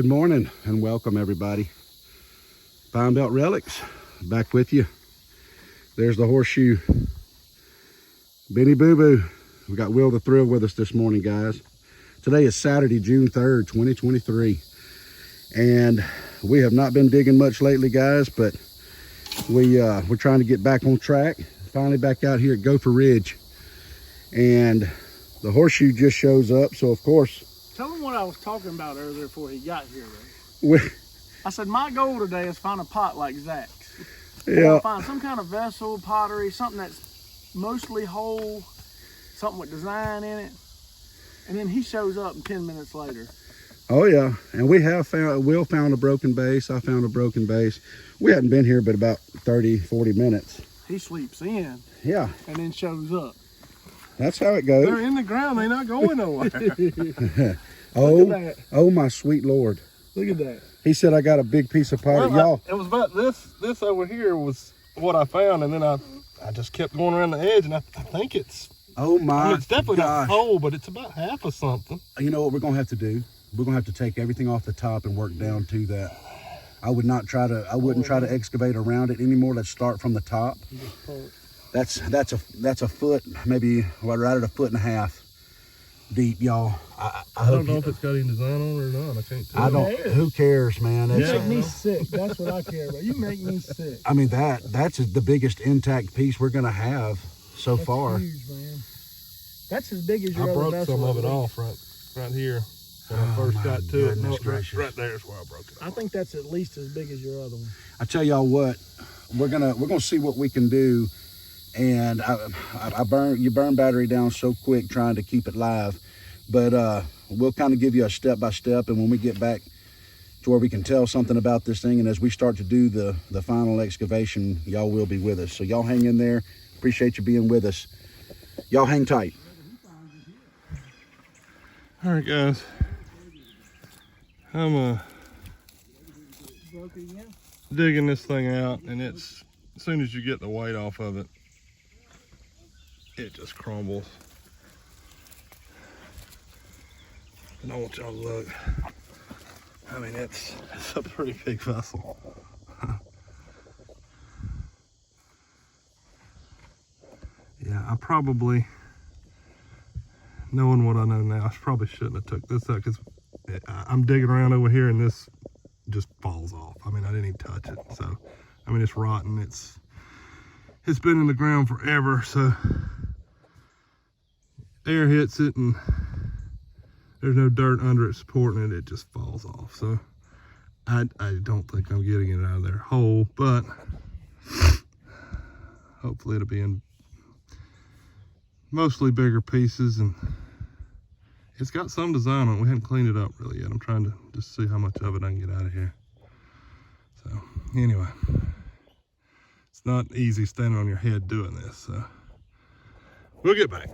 Good morning and welcome everybody. Pine Belt Relics, back with you. There's the horseshoe. Benny Boo Boo. We got Will the Thrill with us this morning, guys. Today is Saturday, June 3rd, 2023. And we have not been digging much lately, guys, but we're trying to get back on track. Finally back out here at Gopher Ridge. And the horseshoe just shows up, so of course. Tell him what I was talking about earlier before he got here, though. I said, my goal today is find a pot like Zach's. Yeah. Find some kind of vessel, pottery, something that's mostly whole, something with design in it. And then he shows up 10 minutes later. Oh yeah, and we have found, Will found a broken base, I found a broken base. We hadn't been here but about 30, 40 minutes. He sleeps in. Yeah. And then shows up. That's how it goes. They're in the ground, they're not going nowhere. Oh my sweet Lord. Look at that. He said I got a big piece of pottery. Well, it was about this over here was what I found, and then I just kept going around the edge, and I think it's, oh my I mean, it's definitely gosh. not whole, but it's about half of something. You know what we're gonna have to do? We're gonna have to take everything off the top and work down to that. I wouldn't try to excavate around it anymore. Let's start from the top. That's a foot, maybe right at a foot and a half deep, y'all. I don't know if it's got any design on it or not. I can't tell. Who cares, man? You make me sick. That's what I care about. You make me sick. I mean, that's the biggest intact piece we're gonna have so far. Huge, man. That's as big as your I other broke vessel, some of it right? off right here when I first got to it. No, right there is where I broke it off. I think that's at least as big as your other one. I tell y'all what, we're gonna see what we can do. And you burn battery down so quick trying to keep it live, but we'll kind of give you a step by step, and when we get back to where we can tell something about this thing, and as we start to do the final excavation, y'all will be with us. So y'all hang in there. Appreciate you being with us. Y'all hang tight. All right, guys. I'm digging this thing out, and it's as soon as you get the weight off of it, it just crumbles. And I want y'all to look. I mean, it's a pretty big vessel. Yeah, I probably, knowing what I know now, I probably shouldn't have took this out, because I'm digging around over here and this just falls off. I mean, I didn't even touch it. So, I mean, it's rotten. It's been in the ground forever, so air hits it and there's no dirt under it supporting it, it just falls off. So I don't think I'm getting it out of there whole, but hopefully it'll be in mostly bigger pieces, and it's got some design on it. We haven't cleaned it up really yet. I'm trying to just see how much of it I can get out of here. So anyway, it's not easy standing on your head doing this, so we'll get back.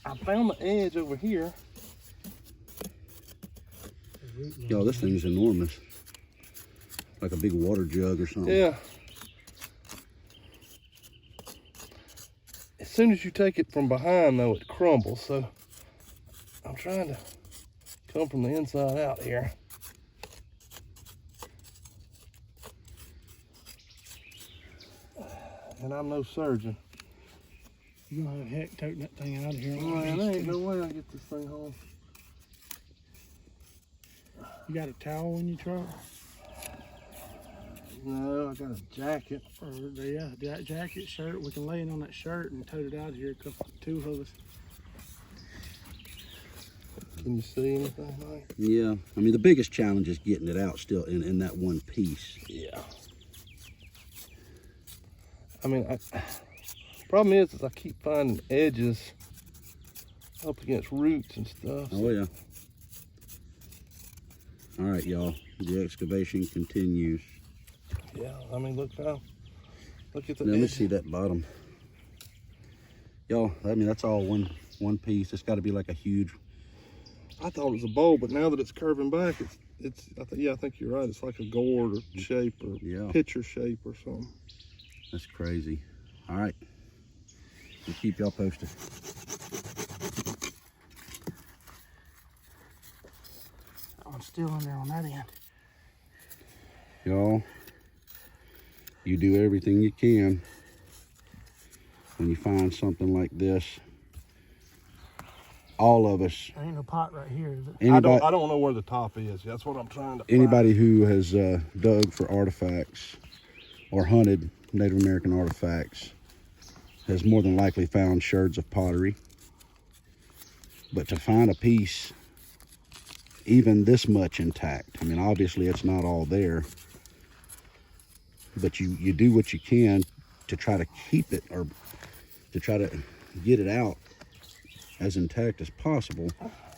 I found the edge over here. Y'all, this thing's enormous. Like a big water jug or something. Yeah. As soon as you take it from behind, though, it crumbles. So I'm trying to come from the inside out here. And I'm no surgeon. You're gonna have heck toting that thing out of here. Oh, man, there ain't no way I get this thing home. You got a towel in your truck? No, I got a jacket. Or yeah, that jacket, shirt. We can lay it on that shirt and tote it out of here. Two of us. Can you see anything, Mike? Yeah, I mean, the biggest challenge is getting it out still in that one piece. Yeah. I mean, problem is I keep finding edges up against roots and stuff. Oh yeah. All right, y'all. The excavation continues. Yeah, I mean, look at the Let me edge. see that bottom. Y'all, I mean, that's all one piece. It's got to be like a huge. I thought it was a bowl, but now that it's curving back, I think you're right. It's like a gourd or shape or pitcher shape or something. That's crazy. All right. We'll keep y'all posted. still in there on that end. Y'all, you do everything you can when you find something like this. All of us. There ain't no pot right here, is it? Anybody, I don't know where the top is. That's what I'm trying to anybody who has dug for artifacts or hunted Native American artifacts has more than likely found sherds of pottery. But to find a piece even this much intact, I mean, obviously it's not all there, but you do what you can to try to keep it, or to try to get it out as intact as possible.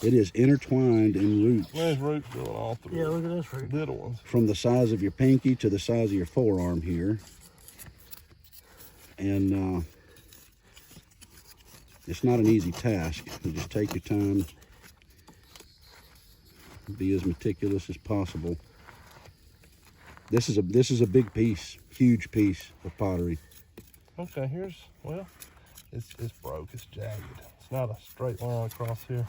It is intertwined in roots. There's roots going all through. Yeah, look at this root. Little ones. From the size of your pinky to the size of your forearm here. And it's not an easy task. You just take your time, be as meticulous as possible. This is a big piece, huge piece of pottery. Okay, well, it's broke, it's jagged. It's not a straight line across here.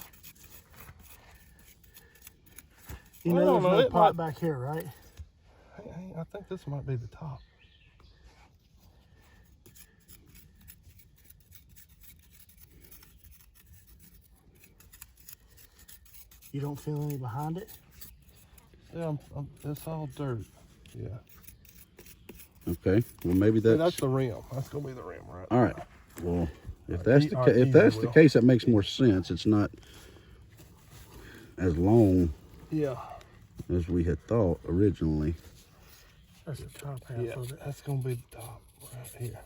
You Well, know I don't there's know, no it pot might- back here, right? I think this might be the top. You don't feel any behind it? Yeah, it's all dirt. Yeah. Okay, well maybe See, that's that's the rim. That's gonna be the rim, right? all right. Well, if All that's right, the all case, right, if that's easy, the Will. case, that makes more sense. It's not as long Yeah. as we had thought originally. That's the top half Yeah, of it. that's gonna be the top right here.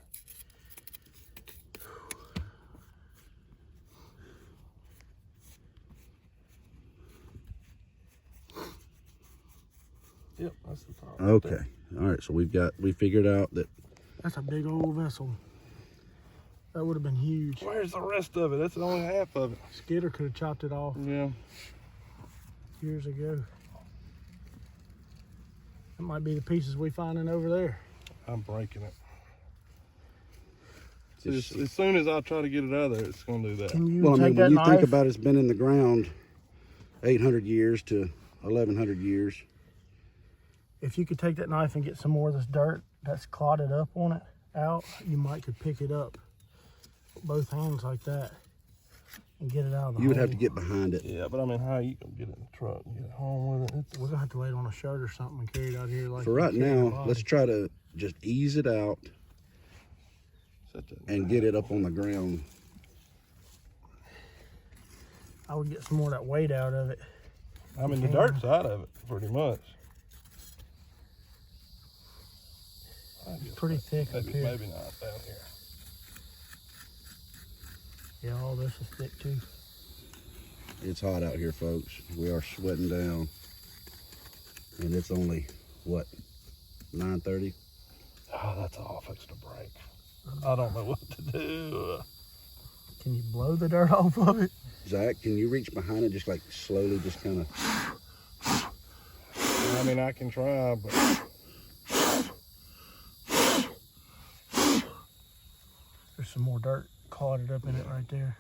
Yep, that's the top. right Okay, there. all right. So we figured out that That's a big old vessel. That would have been huge. Where's the rest of it? That's only half of it. Skidder could have chopped it off Yeah. years ago. That might be the pieces we finding over there. I'm breaking it. Just- As soon as I try to get it out of there, it's gonna do that. Can you well, I take mean, that when you knife? think about it's been in the ground 800 years to 1100 years. If you could take that knife and get some more of this dirt that's clotted up on it out, you might could pick it up with both hands like that and get it out of the You would have to hole. get behind it. Yeah, but I mean, how you gonna get it in the truck and get it home with it? We're gonna have to lay it on a shirt or something and carry it out here like For you right carry your now, body. let's try to just ease it out Set that and get it up on the ground. I would get some more of that weight out of it. I mean, the dirt's out of it pretty much. I guess Pretty thick up maybe, here. maybe not down here. Yeah, all this is thick too. It's hot out here, folks. We are sweating down. And it's only, what, 9:30? Oh, that's all fixed to break. I don't know what to do. Can you blow the dirt off of it? Zach, can you reach behind it, just like slowly, just kind of... I mean, I can try, but There's some more dirt clotted up in it right there.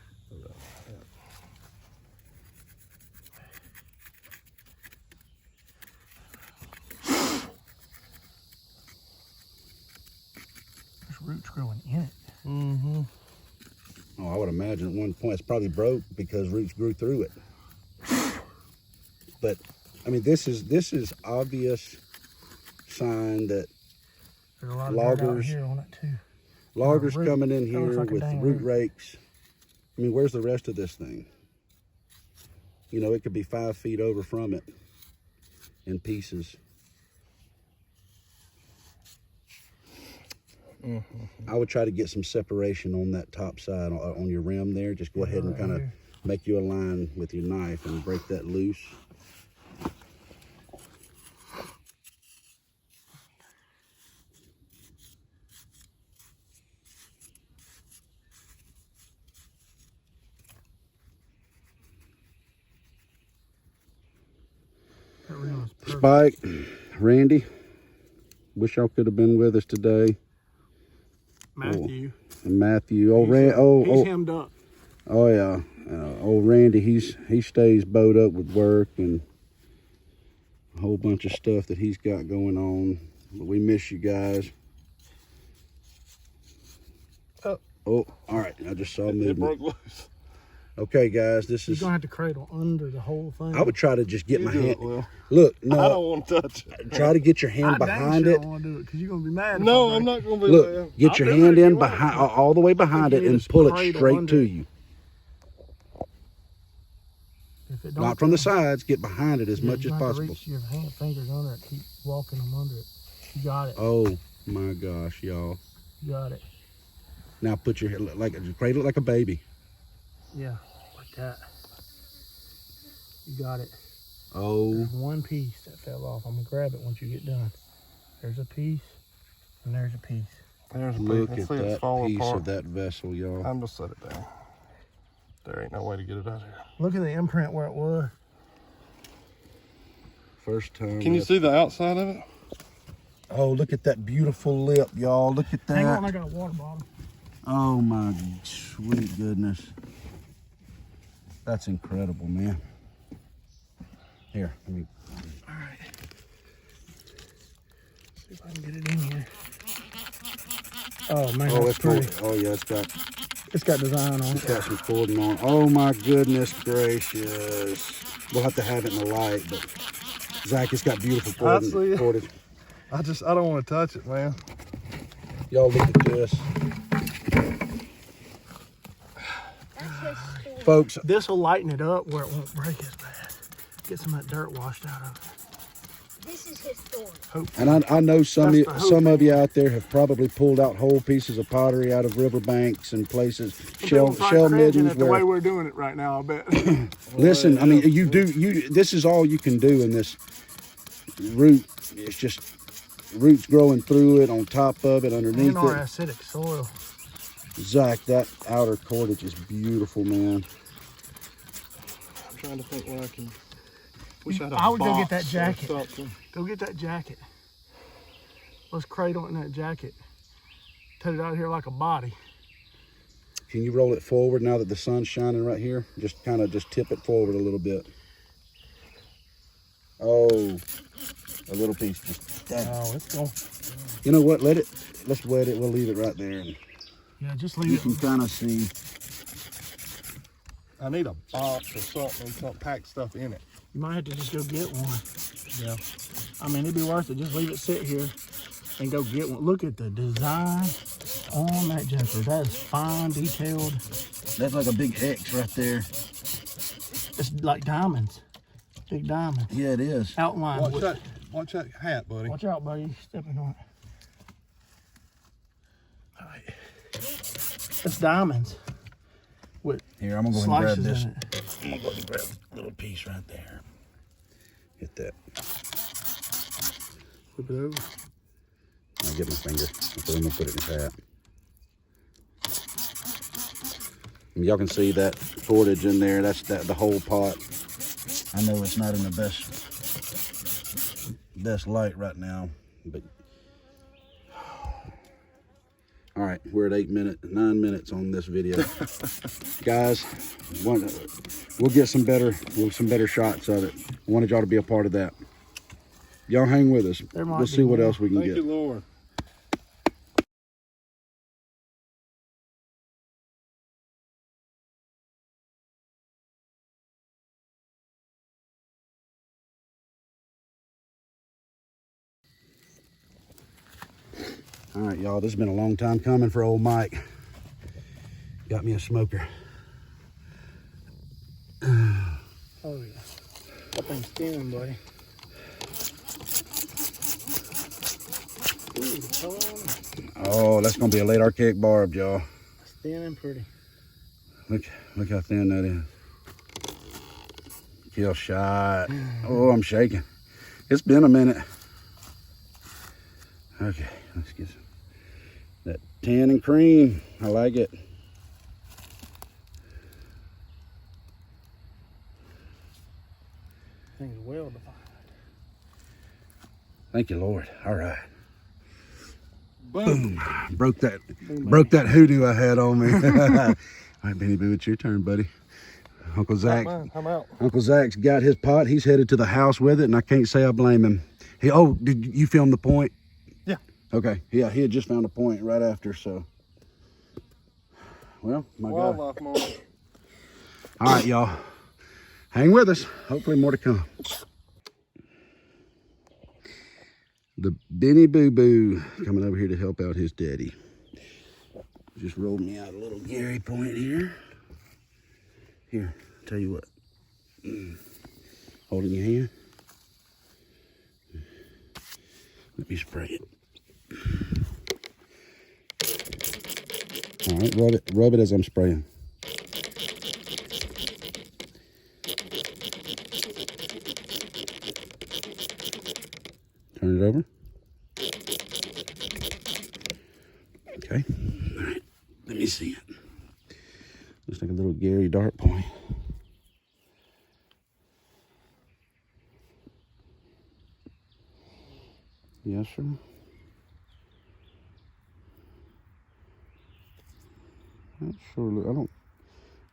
There's roots growing in it. mm-hmm. Oh, I would imagine at one point it's probably broke because roots grew through it. But, I mean, this is obvious sign that There's a lot of dirt out Loggers. here on it too. loggers root. coming in That looks here like a with dang root root. rakes. I mean, where's the rest of this thing? You know, it could be 5 feet over from it in pieces. Mm-hmm. I would try to get some separation on that top side on your rim there. Just go ahead and Right kind of here. make you a line with your knife and break that loose. That rim is perfect. Spike, Randy, wish y'all could have been with us today. Matthew. And Matthew, old He's, Randy, he's hemmed up. oh yeah, old Randy, he stays bowed up with work, and a whole bunch of stuff that he's got going on. But we miss you guys. Oh, all right. I just saw movement. It broke loose. Okay, guys, this You're is. gonna have to cradle under the whole thing. I would try to just get my do hand. it, Will. Look, no. I don't want to touch it. Try to get your hand behind it. I want to do it because you're gonna be mad. No, I'm not going to be Look, mad. get I'll your do it hand if in you want. behind, all the way behind think it, you and just pull it cradle straight under to it. you. If it don't Not from the come- sides. Get behind it as you're much as gonna have to possible. Reach your fingers under it. Keep walking them under it. You got it. Oh my gosh, y'all! You got it. Now put your cradle it like a baby. Yeah, like that. You got it. Oh, There's one piece that fell off. I'm gonna grab it once you get done. There's a piece, and there's a piece. There's a look piece. at See it's that falling piece apart. of that vessel, y'all. I'm just set it down. There ain't no way to get it out of here. Look at the imprint where it was. First time. Can you see the outside of it? Oh, look at that beautiful lip, y'all. Look at Hang on, that. I got a water bottle. Oh my sweet goodness. That's incredible, man. Here, let me. All right. See if I can get it in here. Oh man, Oh, that's it's pretty. Oh yeah, it's It's got design on got it. some cording on. Oh my goodness gracious. We'll have to have it in the light, but Zach, it's got beautiful I see it. corded. I don't want to touch it, man. Y'all look at this. Folks, This will lighten it up where it won't break as bad. Get some of that dirt washed out of it. This is historic. and I know some That's the whole some of thing. you out there have probably pulled out whole pieces of pottery out of riverbanks and places, shell middens the way where. we're doing it right now, I bet. Listen, I mean, this is all you can do in this root. It's just roots growing through it, on top of it, underneath In our it. acidic soil. Zach, that outer cordage is beautiful, man. I'm trying to think what I can. Wish I had a I would go get box that or jacket. something. Go get that jacket. Let's cradle it in that jacket. Put it out here like a body. Can you roll it forward now that the sun's shining right here? Just kind of just tip it forward a little bit. Oh, a little piece. Just that. Oh, it's going. You know what? Let's wet it. We'll leave it right there, and Yeah, just you leave can it. kind of see. I need a box or something, pack stuff in it. You might have to just go get one. Yeah. I mean, it'd be worth it. Just leave it sit here and go get one. Look at the design on that jumper. That is fine, detailed. That's like a big X right there. It's like diamonds. Big diamonds. Yeah, it is. Outline. Watch that hat, buddy. Watch out, buddy. You're stepping on it. All right. It's diamonds. With Here, I'm gonna go and grab slices this. in it. I'm gonna go and grab a little piece right there. Hit that. Flip it over. I'll get my finger. I'm gonna put it in his hat. And y'all can see that cordage in there. That's the whole pot. I know it's not in the best light right now, but all right, we're at 9 minutes on this video. Guys, we'll get some better shots of it. I wanted y'all to be a part of that. Y'all hang with us. There might We'll be see what more. else we can Thank get. you, Lord. All right, y'all, this has been a long time coming for old Mike. Got me a smoker. Oh, yeah. That thing's spinning, buddy. Ooh, come on. Oh, that's gonna be a late archaic barb, y'all. Spinning pretty. Look how thin that is. Kill shot. Oh, I'm shaking. It's been a minute. Okay, let's get some. That tan and cream. I like it. Thing's well defined. Thank you, Lord. All right. Boom. Broke that hoodoo I had on me. All right, Benny Boo, it's your turn, buddy. Uncle Zach. I'm out. Uncle Zach's got his pot. He's headed to the house with it, and I can't say I blame him. Did you film the point? Yeah. Okay. Yeah, he had just found a point right after, so. Well, my God. Wildlife moment. All right, y'all. Hang with us. Hopefully more to come. The Benny Boo Boo coming over here to help out his daddy. Just rolled me out a little Gary point here. Here, tell you what. Hold it in your hand. Let me spray it. All right, rub it as I'm spraying. Turn it over. Okay. All right. Let me see it. Looks like a little Gary dart point. Yes, sir. That sure look.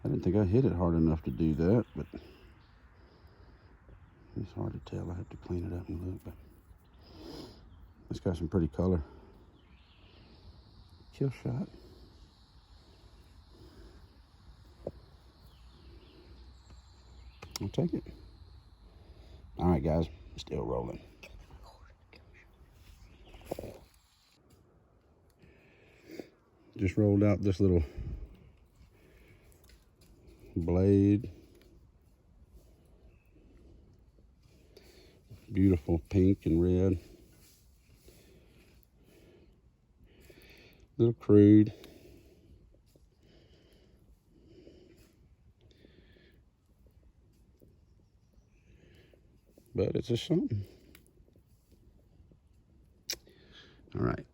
I didn't think I hit it hard enough to do that, but it's hard to tell. I have to clean it up and look, but it's got some pretty color. Kill shot. I'll take it. All right, guys, still rolling. Just rolled out this little blade. Beautiful pink and red. Little crude. But it's just something. All right.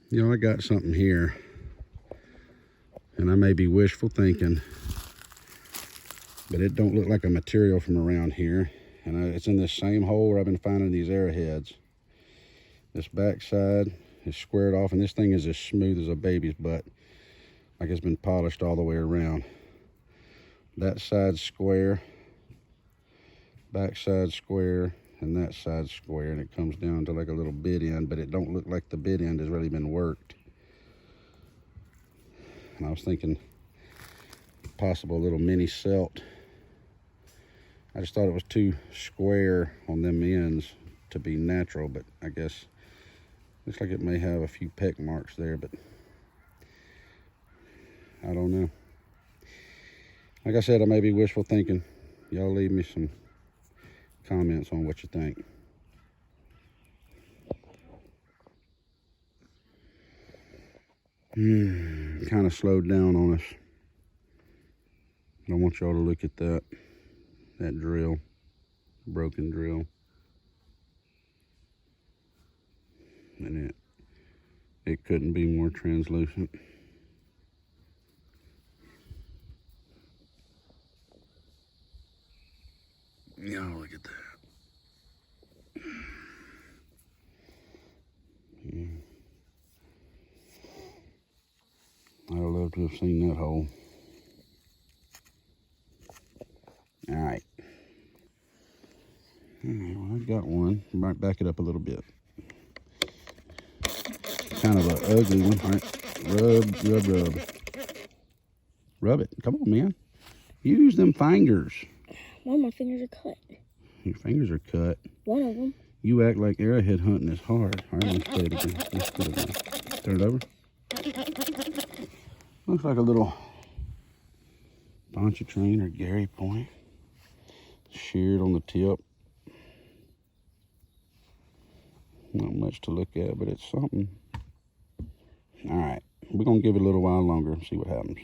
You know, I got something here, and I may be wishful thinking, but it don't look like a material from around here. And it's in this same hole where I've been finding these arrowheads. This backside is squared off, and this thing is as smooth as a baby's butt, like it's been polished all the way around. That side's square, back side square, and that side square, and it comes down to like a little bit end, but it don't look like the bit end has really been worked. And I was thinking possible little mini celt. I just thought it was too square on them ends to be natural, but I guess looks like it may have a few peck marks there, but I don't know. Like I said, I may be wishful thinking. Y'all leave me some comments on what you think. Kind of slowed down on us. I want y'all to look at that drill, broken drill. And it couldn't be more translucent. Yeah, look at that. Yeah. I'd love to have seen that hole. All right. Well, I've got one. Might back it up a little bit. Kind of an ugly one. All right. Rub. Rub it. Come on, man. Use them fingers. One of my fingers are cut. Your fingers are cut. One of them. You act like arrowhead hunting is hard. All right, let's play it again. Let's do it again. Turn it over. Looks like a little Pontchartrain or Gary point. Sheared on the tip. Not much to look at, but it's something. All right, we're gonna give it a little while longer and see what happens.